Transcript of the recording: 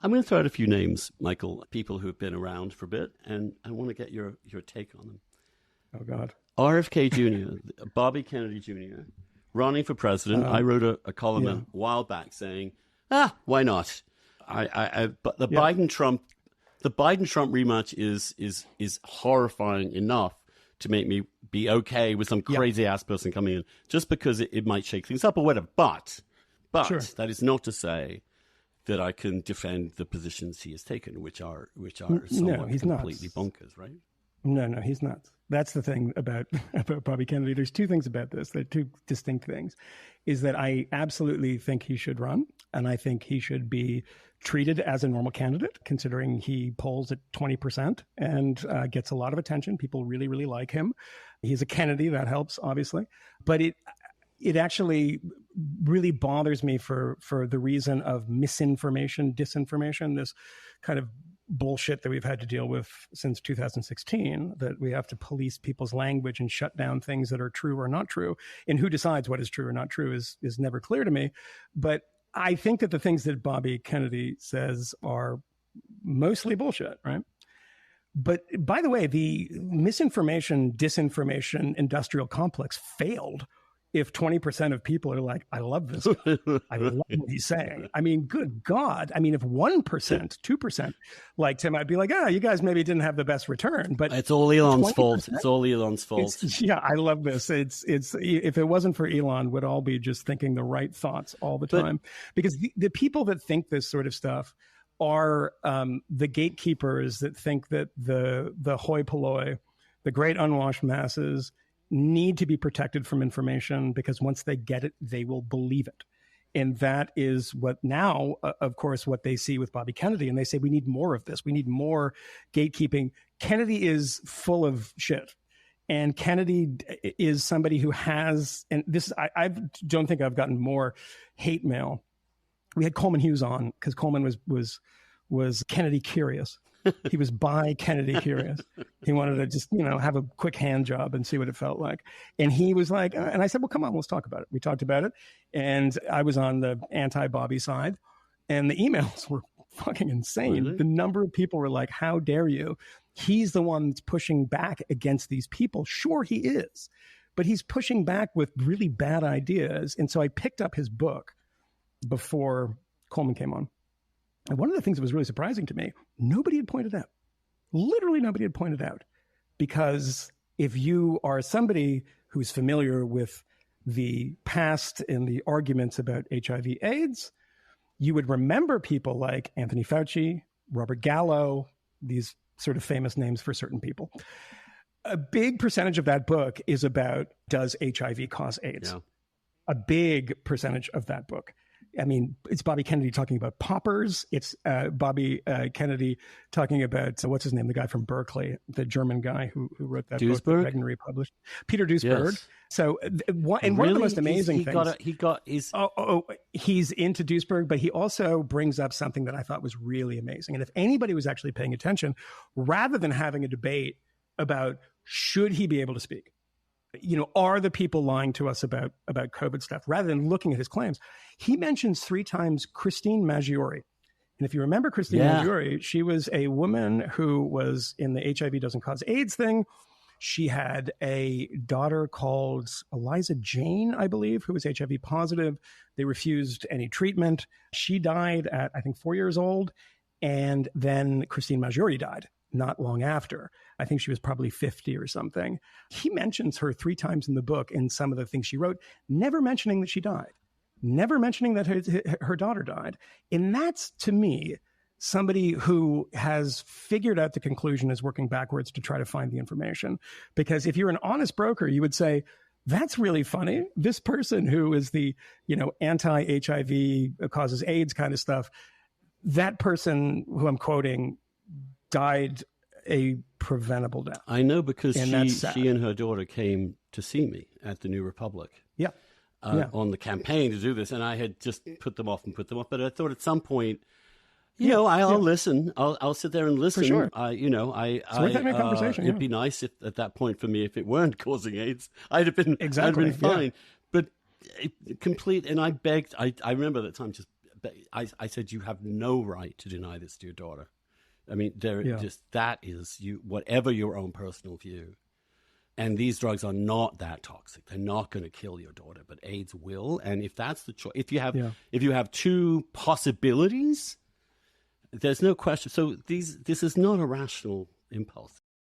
I'm going to throw out a few names, Michael, people who have been around for a bit, and I want to get your take on them. Oh, God. RFK Jr., Bobby Kennedy Jr., running for president. I wrote a column a while back saying, why not? But the Biden-Trump rematch is horrifying enough to make me be okay with some crazy-ass person coming in, just because it might shake things up or whatever. But sure. That is not to say that I can defend the positions he has taken, which are somewhat completely bonkers, right? No, he's not. That's the thing about Bobby Kennedy. There's two things about this. There are two distinct things. Is that I absolutely think he should run, and I think he should be treated as a normal candidate, considering he polls at 20% and gets a lot of attention. People really, really like him. He's a Kennedy. That helps, obviously. But it actually really bothers me for the reason of misinformation, disinformation, this kind of bullshit that we've had to deal with since 2016, that we have to police people's language and shut down things that are true or not true. And who decides what is true or not true is never clear to me. But I think that the things that Bobby Kennedy says are mostly bullshit, right? But by the way, the misinformation, disinformation industrial complex failed if 20% of people are like, I love this guy. I love what he's saying. I mean, good God. I mean, if 1%, 2% liked him, I'd be like, you guys maybe didn't have the best return. But it's all Elon's fault. It's all Elon's fault. Yeah, I love this. It's if it wasn't for Elon, we'd all be just thinking the right thoughts all the time. Because the people that think this sort of stuff are the gatekeepers that think that the hoi polloi, the great unwashed masses, need to be protected from information, because once they get it, they will believe it. And that is what now, of course, what they see with Bobby Kennedy. And they say, we need more of this. We need more gatekeeping. Kennedy is full of shit. And Kennedy is somebody who has, and this, I don't think I've gotten more hate mail. We had Coleman Hughes on because Coleman was Kennedy curious. He was by Kennedy curious. He wanted to just, have a quick hand job and see what it felt like. And he was like, and I said, well, come on, let's talk about it. We talked about it. And I was on the anti-Bobby side, and the emails were fucking insane. Really? The number of people were like, how dare you? He's the one that's pushing back against these people. Sure, he is. But he's pushing back with really bad ideas. And so I picked up his book before Coleman came on. And one of the things that was really surprising to me, nobody had pointed out. Literally nobody had pointed out. Because if you are somebody who's familiar with the past and the arguments about HIV/AIDS, you would remember people like Anthony Fauci, Robert Gallo, these sort of famous names for certain people. A big percentage of that book is about, does HIV cause AIDS? Yeah. A big percentage of that book. I mean, it's Bobby Kennedy talking about poppers. It's Bobby Kennedy talking about, what's his name, the guy from Berkeley, the German guy who wrote that book that Regnery published. Peter Duesberg. Yes. So, one of the most amazing things. He's into Duesberg, but he also brings up something that I thought was really amazing. And if anybody was actually paying attention, rather than having a debate about should he be able to speak, are the people lying to us about COVID stuff, rather than looking at his claims, he mentions 3 times Christine Maggiore. And if you remember Christine Maggiore, she was a woman who was in the HIV doesn't cause AIDS thing. She had a daughter called Eliza Jane, I believe, who was HIV positive. They refused any treatment. She died at, I think, 4 years old. And then Christine Maggiore died not long after. I think she was probably 50 or something. He mentions her 3 times in the book in some of the things she wrote, never mentioning that she died, never mentioning that her daughter died. And that's, to me, somebody who has figured out the conclusion, is working backwards to try to find the information. Because if you're an honest broker, you would say, that's really funny. This person who is the, anti-HIV causes AIDS kind of stuff, that person who I'm quoting died a preventable death. I know, because she and her daughter came to see me at the New Republic. Yeah. On the campaign to do this, and I had just put them off. But I thought at some point, I'll listen. I'll sit there and listen. For sure. It's worth having a conversation. It'd be nice if at that point for me, if it weren't causing AIDS, I'd have been fine. But complete, and I begged. I remember at that time just I said, you have no right to deny this to your daughter. I mean, that is whatever your own personal view. And these drugs are not that toxic. They're not going to kill your daughter, but AIDS will. And if that's the choice, if you have two possibilities, there's no question. So this is not a rational impulse.